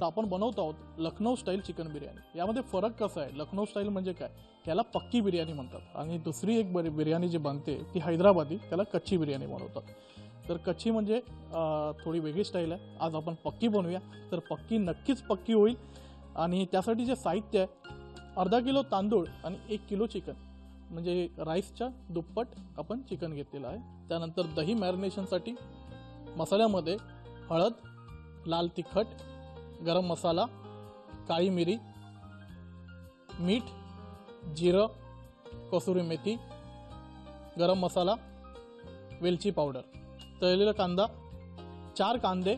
आपण बनवत आहोत लखनौ स्टाईल चिकन बिर्याणी। यामध्ये फरक कसा आहे, लखनौ स्टाईल म्हणजे काय, याला पक्की बिर्याणी म्हणतात आणि दुसरी एक बिर्याणी जी बनते ती हैदराबादी, त्याला कच्ची बिर्याणी बनवतात। तर कच्ची म्हणजे थोडी वेगळी स्टाईल आहे। आज आपण पक्की बनवूया, तर पक्की नक्कीच पक्की होईल। आणि त्यासाठी जे साहित्य आहे, अर्धा किलो तांदूळ आणि 1 किलो चिकन, म्हणजे राईसच्या दुप्पट आपण चिकन घेतलेलं आहे। त्यानंतर दही मॅरिनेशनसाठी, मसाल्यामध्ये हळद, लाल तिखट, गरम मसाला, काळी मिरी, मीठ, जिरं, कसुरी मेथी, गरम मसाला, वेलची पावडर, तळलेला कांदा, 4 कांदे,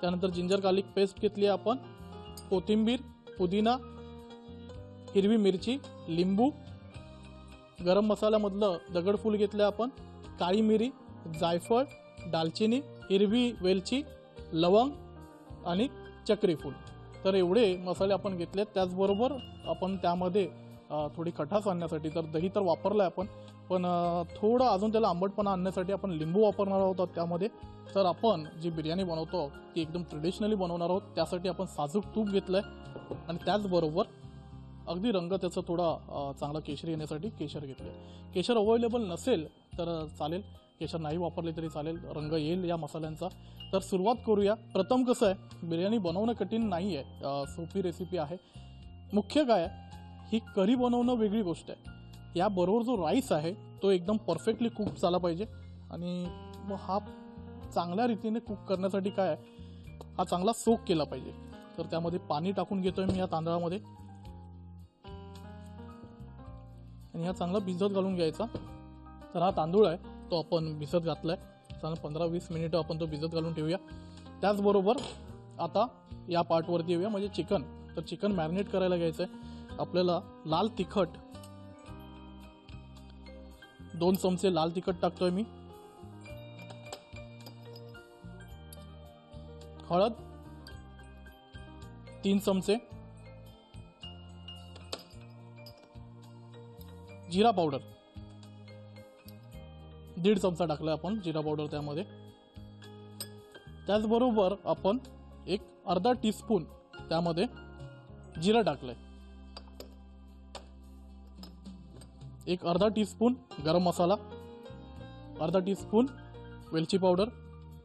त्यानंतर जिंजर गार्लिक पेस्ट घेतली आहे आपण, कोथिंबीर, पुदिना, हिरवी मिरची, लिंबू, गरम मसाल्यामधलं दगडफूल घेतलं आपण, काळी मिरी, जायफळ, दालचिनी, हिरवी वेलची, लवंग आणि चक्री फूल। तर एवढे मसाले आपण घेतले। त्याचबरोबर आपण त्यामध्ये थोडी खटास आणण्यासाठी, तर दही तर वापरलं आहे आपण, पण थोडं अजून त्याला आंबटपणा आणण्यासाठी आपण लिंबू वापरणार आहोत त्यामध्ये। तर आपण जी बिर्याणी बनवतो ती एकदम ट्रेडिशनली बनवणार आहोत, त्यासाठी आपण साजूक तूप घेतलं आहे आणि त्याचबरोबर अगदी रंग त्याचा थोडा चांगला केशरी येण्यासाठी केशर घेतले। केशर अवेलेबल नसेल तर चालेल, केशर नाही वापरले तरी चालेल, रंग येईल या मसाल्यांचा। तर सुरुवात करूया। प्रथम कसं आहे, बिर्याणी बनवणं कठीण नाही आहे, सोपी रेसिपी आहे। मुख्य काय आहे, ही करी बनवणं वेगळी गोष्ट आहे, याबरोबर जो राईस आहे तो एकदम परफेक्टली कुक झाला पाहिजे। आणि मग हा चांगल्या रीतीने कुक करण्यासाठी काय आहे, हा चांगला सोक केला पाहिजे। तर त्यामध्ये पाणी टाकून घेतोय मी या तांदळामध्ये आणि हा चांगला भिजत घालून घ्यायचा। तर हा तांदूळ आहे तो आपण भिजत घातलाय, चांगला 15-20 मिनिटं आपण तो भिजत घालून ठेवूया। त्याचबरोबर आता या पार्टवरती येऊया, म्हणजे चिकन। तर चिकन मॅरिनेट करायला घ्यायचं आहे आपल्याला। लाल तिखट 2 चमचे लाल तिखट टाकतोय मी, हळद 3 चमचे, जिरा पावडर 1.5 चमचा टाकला आपण जिरा पावडर त्यामध्ये। त्याचबरोबर आपण एक अर्धा टीस्पून त्यामध्ये जिरा टाकलंय, एक अर्धा टीस्पून गरम मसाला, अर्धा टीस्पून वेलची पावडर।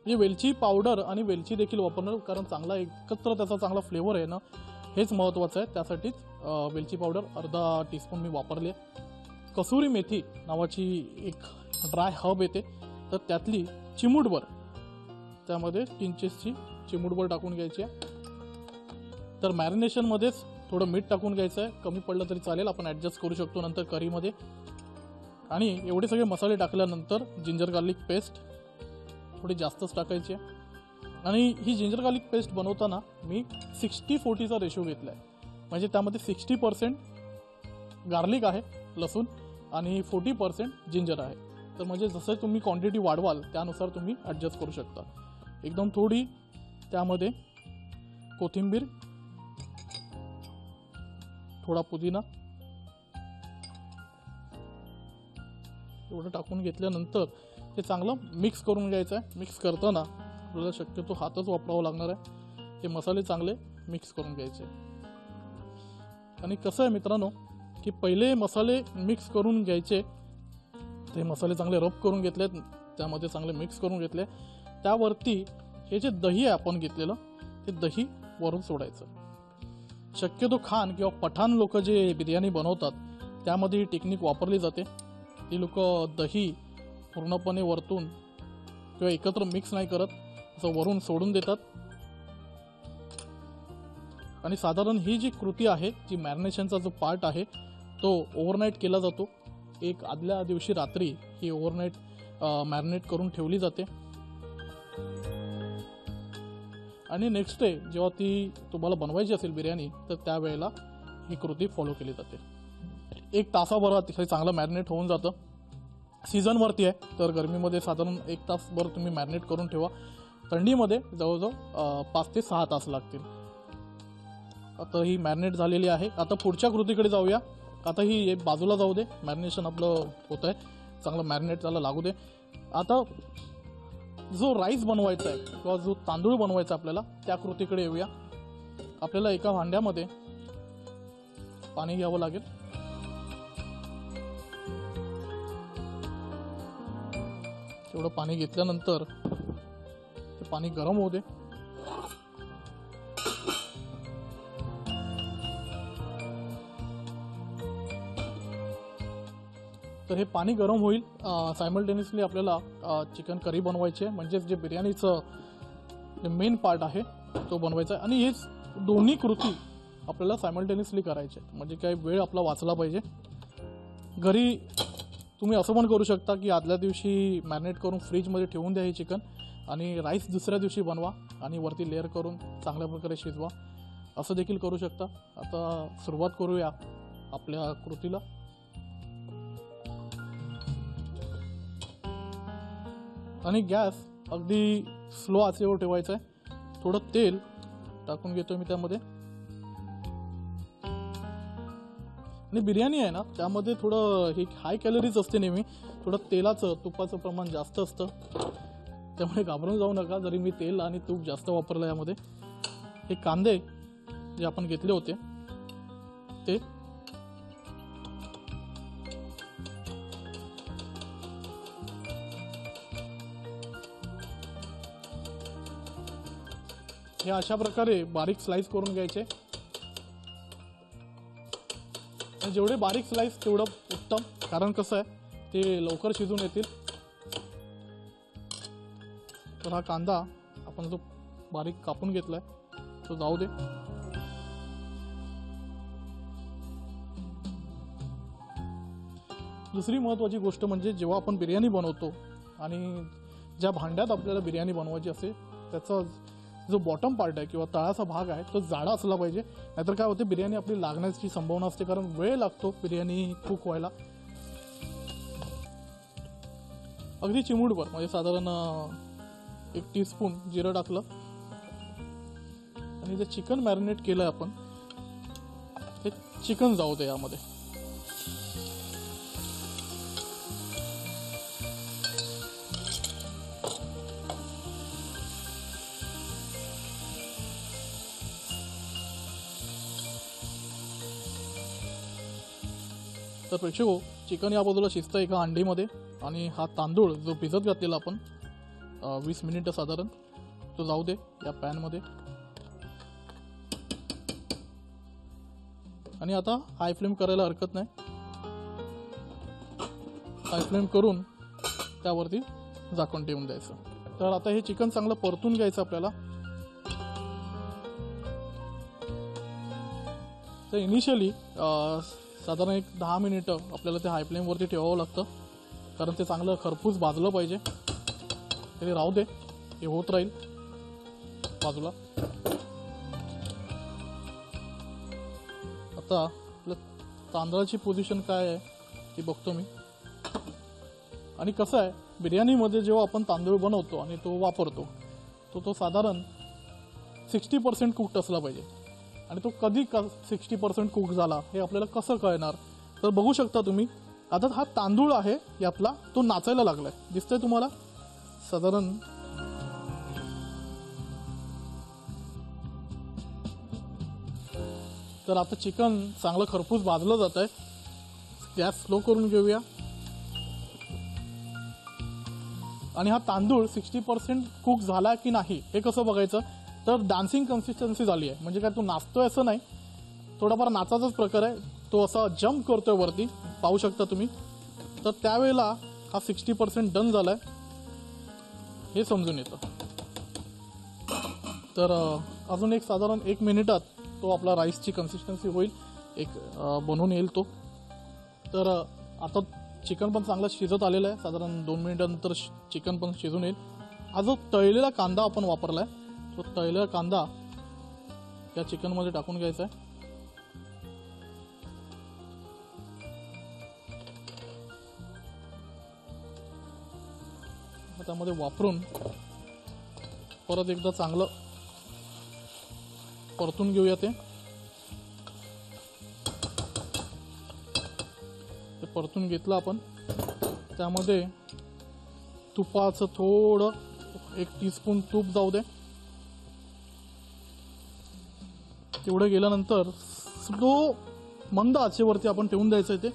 हे वेलची पावडर आणि वेलची देखील वापरणार, कारण चांगला एकत्र त्याचा चांगला फ्लेवर आहे ना, हेच महत्त्वाचं आहे, त्यासाठीच वेलची पावडर अर्धा टीस्पून मी वापरली आहे। कसुरी मेथी नावाची एक ड्राय हर्ब येते, तर त्यातली चिमूटभर त्यामध्ये किंचितची चिमूटभर टाकून घ्यायची आहे। तर मॅरिनेशनमध्येच थोडं मीठ टाकून घ्यायचं आहे, कमी पडलं तरी चालेल, आपण ॲडजस्ट करू शकतो नंतर करीमध्ये। आणि एवढे सगळे मसाले टाकल्यानंतर जिंजर गार्लिक पेस्ट थोडी जास्तच टाकायची आहे। आणि ही जिंजर गार्लिक पेस्ट बनवताना मी 60-40चा रेशो घेतला आहे, म्हणजे त्यामध्ये 60% गार्लिक आहे, लसूण, आणि 40% जिंजर आहे। तर म्हणजे जसं तुम्ही क्वांटिटी वाढवाल त्यानुसार तुम्ही ॲडजस्ट करू शकता। एकदम थोडी त्यामध्ये कोथिंबीर, थोडा पुदिना एवढं टाकून घेतल्यानंतर ते चांगलं मिक्स करून घ्यायचं आहे। मिक्स करताना आपल्याला शक्यतो हातच वापरावा लागणार आहे, हे मसाले चांगले मिक्स करून घ्यायचे। आणि कसं आहे मित्रांनो, की पहिले मसाले मिक्स करून घ्यायचे, ते मसाले चांगले रब करून घेतलेत, त्यामध्ये चांगले मिक्स करून घेतले, त्यावरती हे जे दही आहे आपण घेतलेलं ते दही वरून सोडायचं। शक्यतो खान किंवा पठाण लोक जे बिर्याणी बनवतात त्यामध्ये ही टेक्निक वापरली जाते। ती लोक दही पूर्णपणे वरतून किंवा एकत्र मिक्स नाही करत, असं वरून सोडून देतात। आणि साधारण ही जी कृती आहे, जी मॅरिनेशनचा जो पार्ट आहे तो ओव्हरनाईट केला जातो। एक आदल्या दिवशी रात्री ही ओव्हरनाईट मॅरिनेट करून ठेवली जाते आणि नेक्स्ट डे जेव्हा ती तुम्हाला बनवायची असेल बिर्याणी तर त्यावेळेला ही कृती फॉलो केली जाते. 1 तासाभरात हे चांगलं मॅरिनेट होऊन जातं. सीझनवरती आहे तर गरमीमध्ये साधारण 1 तासभर तुम्ही मॅरिनेट करून ठेवा. थंडीमध्ये जवळजवळ 5 ते 6 तास लागतील. आता ही मॅरिनेट झालेली आहे. आता पुढच्या कृतीकडे जाऊया. आता ही बाजूला जाऊ दे, मॅरिनेशन आपलं होत आहे, चांगलं मॅरिनेट झालं लागू दे. आता जो राईस बनवायचा आहे किंवा जो तांदूळ बनवायचा आपल्याला त्या कृतीकडे येऊया. आपल्याला एका भांड्यामध्ये पाणी घ्यावं लागेल. तेवढं पाणी घेतल्यानंतर ते पाणी गरम होऊ दे. तर हे पाणी गरम होईल. सायमल्टेनियसली आपल्याला चिकन करी बनवायची आहे, म्हणजेच जे बिर्याणीचं जे मेन पार्ट आहे तो बनवायचा आहे. आणि हेच दोन्ही कृती आपल्याला सायमल्टेनियसली करायचे आहेत, म्हणजे काही वेळ आपला वाचला पाहिजे. घरी तुम्ही असं पण करू शकता की आदल्या दिवशी मॅरिनेट करून फ्रीजमध्ये ठेवून द्या हे चिकन आणि राईस दुसऱ्या दिवशी बनवा आणि वरती लेअर करून चांगल्या प्रकारे शिजवा, असं देखील करू शकता. आता सुरुवात करूया आपल्या कृतीला. आणि गॅस अगदी स्लो आचेवर ठेवायचा आहे. थोडं तेल टाकून घेतो मी त्यामध्ये. आणि बिर्याणी आहे ना त्यामध्ये थोडं हे हाय कॅलरीज असते नेहमी, थोडं तेलाचं तुपाचं प्रमाण जास्त असतं, त्यामुळे घाबरून जाऊ नका जरी मी तेल आणि तूप जास्त वापरलं यामध्ये. हे कांदे जे आपण घेतले होते ते हे अशा प्रकारे बारीक स्लाइस करून घ्यायचे. जेवढे बारीक स्लाइस तेवढं उत्तम, कारण कसं आहे ते लवकर शिजून येतील. तर हा कांदा आपण जो बारीक कापून घेतलाय तो जाऊ दे. दुसरी महत्त्वाची गोष्ट म्हणजे जेव्हा आपण बिर्याणी बनवतो आणि ज्या भांड्यात आपल्याला बिर्याणी बनवायची असेल त्याचा जो बॉटम पार्ट आहे किंवा तळाचा भाग आहे तो जाडा असला पाहिजे, नाहीतर काय होते बिर्याणी आपली लागण्याची संभावना असते, कारण वेळ लागतो बिर्याणी कुक व्हायला. अगदी चिमूटभर म्हणजे साधारण 1 टीस्पून जिरं टाकलं आणि जे चिकन मॅरिनेट केलं आपण ते चिकन जाऊ दे यामध्ये. तर प्रेक्षको, चिकन या बाजूला शिजतं एका अंडीमध्ये आणि हा तांदूळ जो भिजत घातलेला आपण 20 मिनिटं साधारण तो जाऊ दे या पॅनमध्ये. आणि आता हाय फ्लेम करायला हरकत नाही. हाय फ्लेम करून त्यावरती झाकण ठेवून द्यायचं. तर आता हे चिकन चांगलं परतून घ्यायचं आपल्याला. तर इनिशियली साधारण 10 मिनिटं आपल्याला ते हाय फ्लेमवरती ठेवावं लागतं, कारण ते चांगलं खरपूस भाजलं पाहिजे. तरी राहू दे, हे होत राहील बाजूला. आता आपलं तांदळाची पोझिशन काय आहे ती बघतो मी. आणि कसं आहे बिर्याणीमध्ये जेव्हा आपण तांदूळ बनवतो आणि तो वापरतो तो साधारण 60% कुक्ड असला पाहिजे. आणि तो कधी 60% कुक झाला हे आपल्याला कसं कळणार, तर बघू शकता तुम्ही. आता हा तांदूळ आहे यातला तो नाचायला लागलाय, दिसतंय तुम्हाला साधारण. तर आता चिकन चांगलं खरपूस भाजलं जात आहे. गॅस स्लो करून घेऊया. आणि हा तांदूळ 60% कुक झाला की नाही हे कसं बघायचं, तर डान्सिंग कन्सिस्टन्सी झाली आहे, म्हणजे काय तो नाचतोय असं नाही, थोडाफार नाचाचाच प्रकार आहे. तो असा जम्प करतोय वरती, पाहू शकता तुम्ही. तर त्यावेळेला हा 60% डन झालाय हे समजून येतं. तर अजून एक साधारण 1 मिनिटात तो आपला राईसची कन्सिस्टन्सी होईल, एक बनवून येईल तो. तर आता चिकन पण चांगलं शिजत आलेलं आहे, साधारण 2 मिनिटांनंतर चिकन पण शिजून येईल. हा जो तळलेला कांदा आपण वापरला आहे, तो तळलेला कांदा या चिकनमध्ये टाकून घ्यायचा आहे. त्यामध्ये वापरून परत एकदा चांगलं परतून घेऊया. ते परतून घेतलं आपण. त्यामध्ये तुपाचं थोडं 1 टीस्पून तूप जाऊ दे. तेवढं गेल्यानंतर स्लो मंद आचेवरती आपण ठेवून द्यायचं आहे. ते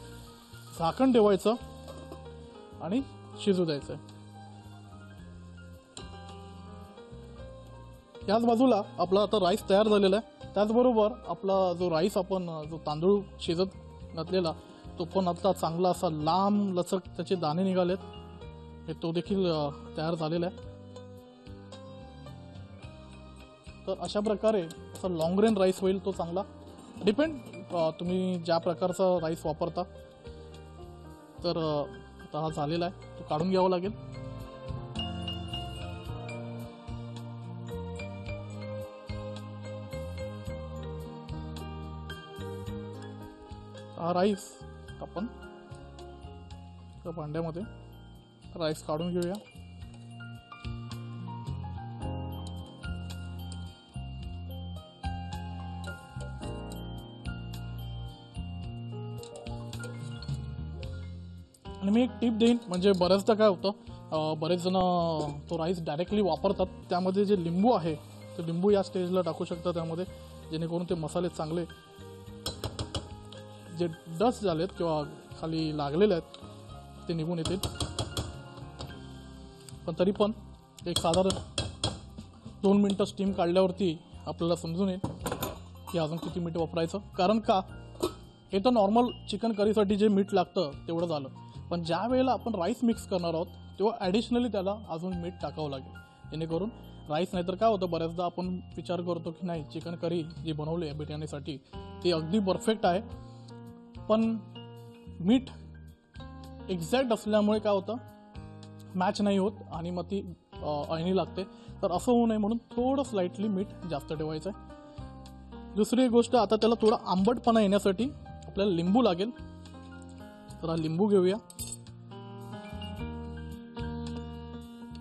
झाकण ठेवायचं आणि शिजू द्यायचं आहे. याच बाजूला आपला आता राईस तयार झालेला आहे. त्याचबरोबर आपला जो राईस आपण जो तांदूळ शिजत घातलेला तो पण आता चांगला असा लांब लचक त्याचे दाणे निघालेत. तो देखील तयार झालेला आहे. तर अशा प्रकारे असा लॉंग रेन राईस होईल तो चांगला. डिपेंड तुम्ही ज्या प्रकारचा राईस वापरता. तर आता हा झालेला आहे, तो काढून घ्यावा लागेल. हा राईस आपण त्या भांड्यामध्ये राईस काढून घेऊया. आणि मी एक टिप देईन, म्हणजे बऱ्याचदा काय होतं, बरेच जण तो राईस डायरेक्टली वापरतात. त्यामध्ये जे लिंबू आहे ते लिंबू या स्टेजला टाकू शकता त्यामध्ये, जेणेकरून ते मसाले चांगले जे डस्ट झालेत किंवा खाली लागलेले आहेत ते निघून येतील. पण तरी पण एक साधारण 2 मिनटं स्टीम काढल्यावरती आपल्याला समजून येईल की अजून किती मीठ वापरायचं. कारण का, हे तर नॉर्मल चिकन करीसाठी जे मीठ लागतं तेवढं झालं, पण ज्या वेळेला आपण राईस मिक्स करणार आहोत तेव्हा ॲडिशनली त्याला अजून मीठ टाकावं लागेल, जेणेकरून राईस. नाहीतर काय होतं, बऱ्याचदा आपण विचार करतो की नाही चिकन करी जी बनवली आहे बिर्याणीसाठी ती अगदी परफेक्ट आहे, पण मीठ एक्झॅक्ट असल्यामुळे काय होतं, मॅच नाही होत आणि मग ती अळणी लागते. तर असं होऊ नये म्हणून थोडं स्लाइटली मीठ जास्त ठेवायचं आहे. दुसरी गोष्ट, आता त्याला थोडा आंबटपणा येण्यासाठी आपल्याला लिंबू लागेल. तर हा लिंबू घेऊया.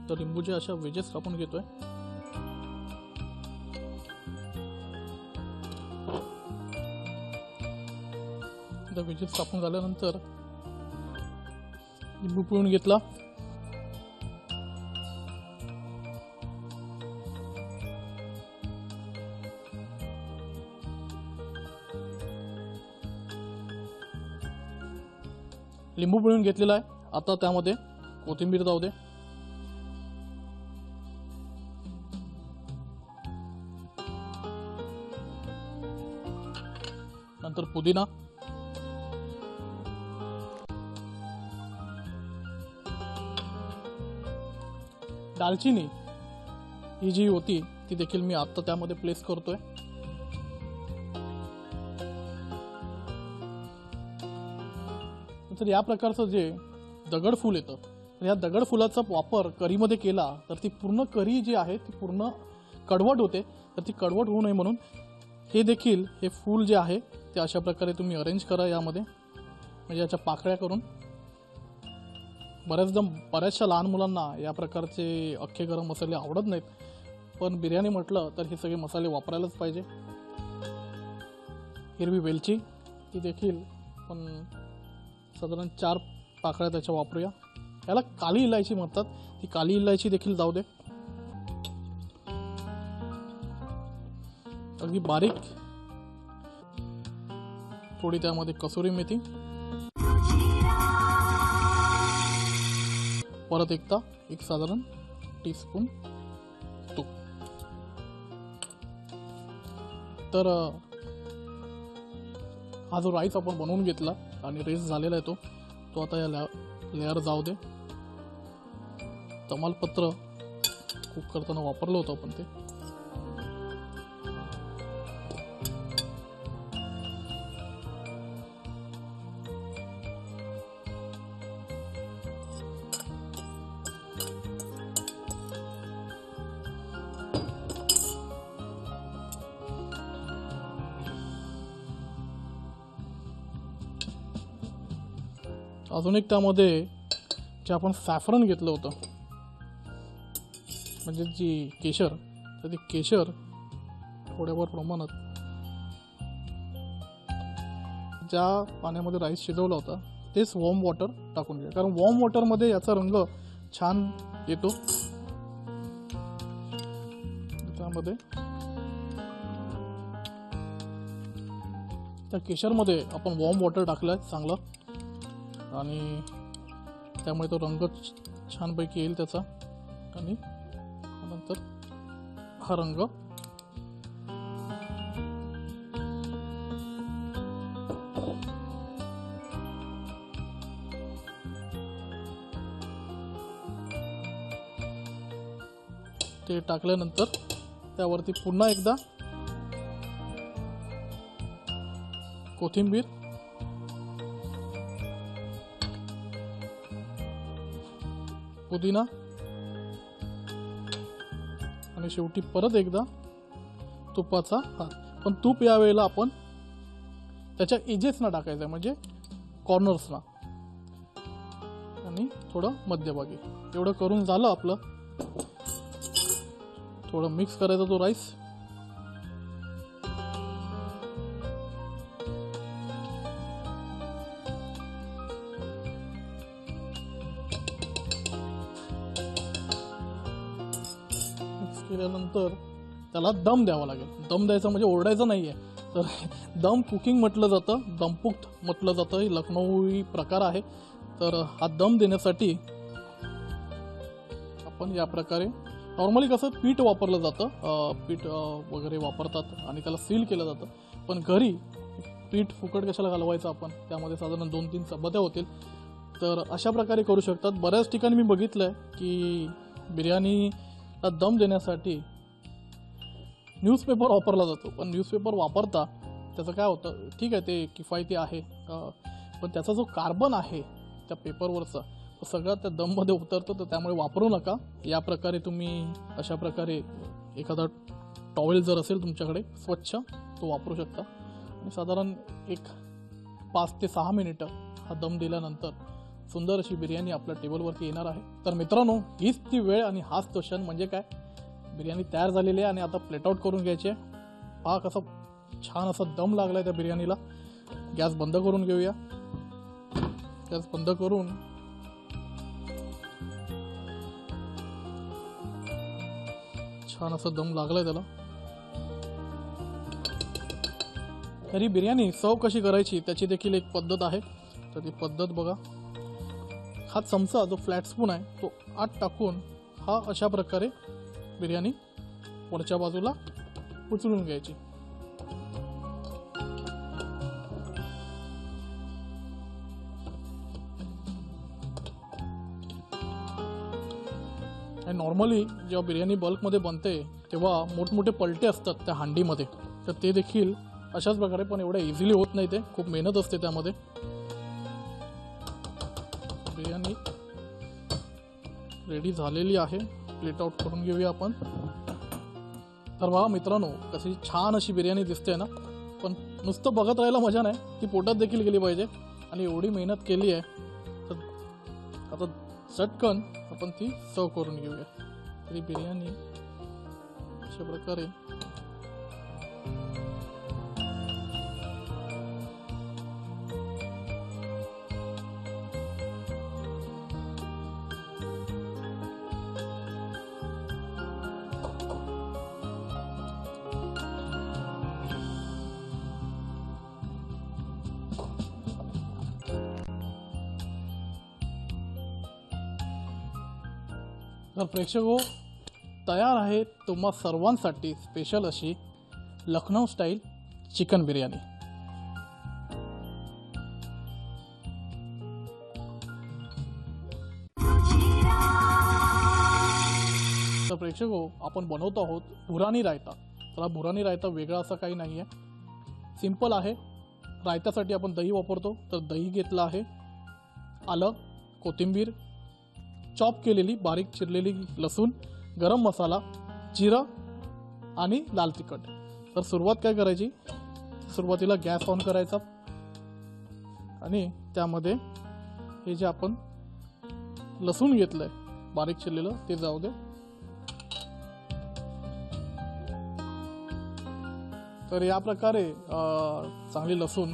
तर लिंबूचे अशा वेजेस कापून घेतोय. वेजेस कापून झाल्यानंतर लिंबू पिळून घेतला. लिंबू पिळून घेतलेला आहे. आता त्यामध्ये कोथिंबीर जाऊ दे. नंतर पुदिना, दालचिनी ही जी होती ती देखील मी आता त्यामध्ये प्लेस करतोय. तर या प्रकारचं जे दगडफूल येतं, तर या दगडफुलाचा वापर करीमध्ये केला तर ती पूर्ण करी जी आहे ती पूर्ण कडवट होते. तर ती कडवट होऊ नये म्हणून हे देखील हे फूल जे आहे ते अशा प्रकारे तुम्ही अरेंज करा यामध्ये, म्हणजे याच्या पाकळ्या करून. बऱ्याचशा लहान मुलांना या प्रकारचे अख्खे गरम मसाले आवडत नाहीत, पण बिर्याणी म्हटलं तर हे सगळे मसाले वापरायलाच पाहिजे. हिरवी वेलची ती देखील पण साधारण 4 पाकळ्या त्याच्या वापरूया. याला काली इलायची म्हणतात, ती काली इलायची देखील जाऊ दे. अगदी बारीक थोडी त्यामध्ये कसुरी मेथी, परत एकदा एक साधारण टीस्पून तूप. तर हा जो राईस आपण बनवून घेतला आणि रेस्ट झालेला आहे तो आता या लेअर जाऊ दे. तमालपत्र कुक करताना वापरलं होतं आपण ते. अजून एक त्यामध्ये जे आपण सॅफरन घेतलं होतं म्हणजे जी केशर, तर ते केशर थोड्यावर प्रमाणात ज्या पाण्यामध्ये राईस शिजवला होता तेच वॉर्म वॉटर टाकून घ्या, कारण वॉर्म वॉटरमध्ये याचा रंग छान येतो. त्यामध्ये त्या केशरमध्ये आपण वॉर्म वॉटर टाकलं आहे चांगलं आणि त्यामुळे तो रंग छानपैकी येईल त्याचा. आणि नंतर हा रंग ते टाकल्यानंतर त्यावरती पुन्हा एकदा कोथिंबीर, पुदिना आणि शेवटी परत एकदा तुपाचा हात. पण तूप यावेळेला आपण त्याच्या एजेसना टाकायचं म्हणजे कॉर्नर्सना आणि थोडं मध्यभागी. एवढं करून झालं आपलं. थोडं मिक्स करायचा तो राईस. मिक्स केल्यानंतर त्याला दम द्यावा लागेल. दम द्यायचा म्हणजे ओरडायचं नाहीये, तर दम कुकिंग म्हटलं जातं, दमपुक्त म्हटलं जातं. ही लखनौई प्रकार आहे. तर हा दम देण्यासाठी आपण या प्रकारे नॉर्मली कसं पीठ वापरलं जातं, पीठ वगैरे वापरतात आणि त्याला सील केलं जातं. पण घरी पीठ फुकट कशाला घालवायचं आपण, त्यामध्ये साधारण 2-3 चपात्या होतील. तर अशा प्रकारे करू शकतात. बऱ्याच ठिकाणी मी बघितलं आहे की बिर्याणीला दम देण्यासाठी न्यूजपेपर वापरला जातो. पण न्यूजपेपर वापरता त्याचं काय होतं, ठीक आहे ते किफायती आहे, पण त्याचा जो कार्बन आहे त्या पेपरवरचा तो सगळं त्या दममध्ये उतरतं. तर त्यामुळे वापरू नका. या प्रकारे तुम्ही अशा प्रकारे एखादा टॉवेल जर असेल तुमच्याकडे स्वच्छ तो वापरू शकता. आणि साधारण एक 5 ते 6 मिनिटं हा दम दिल्यानंतर सुंदर अशी बिर्याणी आपल्या टेबलवरती येणार आहे. तर मित्रांनो, हीच ती वेळ आणि हाच तो क्षण म्हणजे काय, बिर्याणी तयार झालेली आहे आणि आता प्लेट आउट करून घ्यायची आहे. पहा कसा छान असा दम लागला आहे त्या बिर्याणीला. गॅस बंद करून घेऊया. गॅस बंद करून छान असा दम लागलाय त्याला. तरी बिर्याणी सर्व कशी करायची त्याची देखील एक पद्धत आहे. तर ती पद्धत बघा. हा चमचा जो फ्लॅट स्पून आहे तो आत टाकून हा अशा प्रकारे बिर्याणी वरच्या बाजूला उचलून घ्यायची. आणि नॉर्मली जेव्हा बिर्याणी बल्कमध्ये बनते तेव्हा मोठमोठे पलटे असतात त्या हांडीमध्ये, तर ते देखील अशाच प्रकारे, पण एवढं इझिली होत नाही. ते खूप मेहनत असते त्यामध्ये. बिर्याणी रेडी झालेली आहे. प्लेट आउट करून घेऊया आपण. तर बघा मित्रांनो, कशी छान अशी बिर्याणी दिसते ना. पण नुसतं बघत राहायला मजा नाही, ती पोटात देखील गेली पाहिजे. आणि एवढी मेहनत केली आहे तर आता चटकन आपण ती सर्व करून घेऊया. तरी बिर्याणी अशा प्रकारे तर प्रेक्षको, तयार आहे तुम्हा सर्वांसाठी स्पेशल अशी लखनौ स्टाईल चिकन बिर्याणी. तर प्रेक्षको, आपण बनवतो आहोत बुरानी रायता. तर हा बुरानी रायता वेगळा असा काही नाही आहे, सिंपल आहे. रायत्यासाठी आपण दही वापरतो. तर दही घेतलं आहे, आलं, कोथिंबीर, चॉप केलेली बारीक चिरलेली लसूण, गरम मसाला, जिरं आणि लाल तिखट. तर सुरुवात काय करायची, सुरुवातीला गॅस ऑन करायचा आणि त्यामध्ये हे जे आपण लसूण घेतलंय बारीक चिरलेलं ते जाऊ दे। तर या प्रकारे चांगली लसूण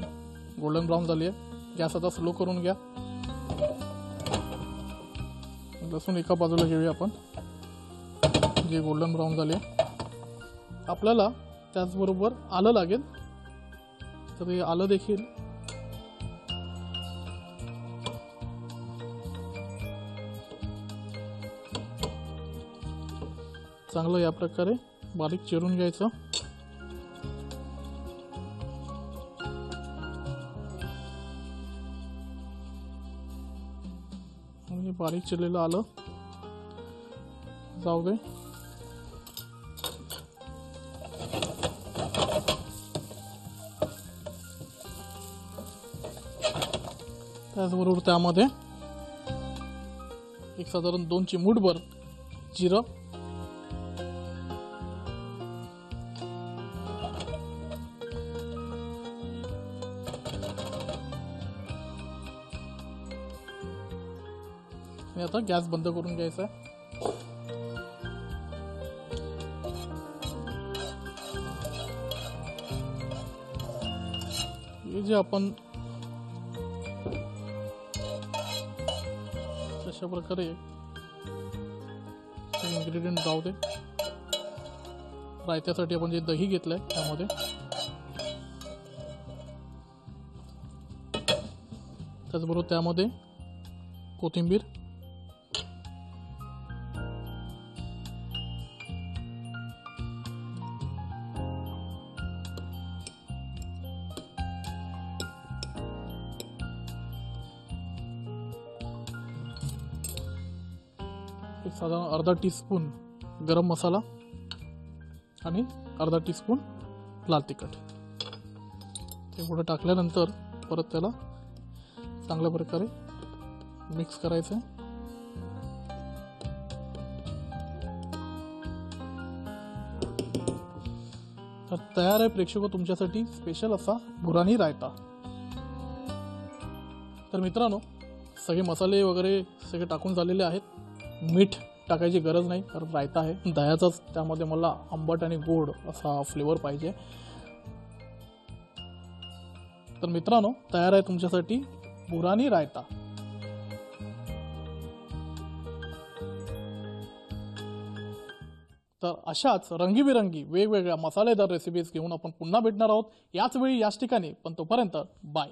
गोल्डन ब्राउन झाली आहे। गॅस आता स्लो करून घ्या। लसूण एका बाजूला घेऊया आपण, जे गोल्डन ब्राउन झाले। आपल्याला त्याचबरोबर आलं लागेल, तर हे आलं देखील चांगलं या प्रकारे बारीक चिरून घ्यायचं। आणि बारीक चिरलेलं आलं जाऊ दे। त्याचबरोबर त्यामध्ये एक साधारण 2 चिमूटभर जिरं, आणि आता गॅस बंद करून घ्यायचा आहे। हे जे आपण अशा प्रकारे इन्ग्रेडियंट जाऊ दे। रायत्यासाठी आपण जे दही घेतलंय त्यामध्ये त्याचबरोबर त्यामध्ये कोथिंबीर, एक साधारण अर्धा टीस्पून गरम मसाला आणि अर्धा टीस्पून लाल तिखट एवढं टाकल्यानंतर परत त्याला चांगल्या प्रकारे मिक्स करायचं। तर तयार आहे प्रेक्षको तुमच्यासाठी स्पेशल असा बुरानी रायता। तर मित्रांनो, सगळे मसाले वगैरे सगळे टाकून झालेले आहेत। मीठ टाकायची गरज नाही, कारण रायता आहे। दह्याचाच त्यामध्ये मला आंबट आणि गोड असा फ्लेवर पाहिजे। तर मित्रांनो, तयार आहे तुमच्यासाठी बुरानी रायता। तर अशाच रंगीबिरंगी वेगवेगळ्या मसालेदार रेसिपीज घेऊन आपण पुन्हा भेटणार आहोत याच वेळी याच ठिकाणी। पण तोपर्यंत बाय।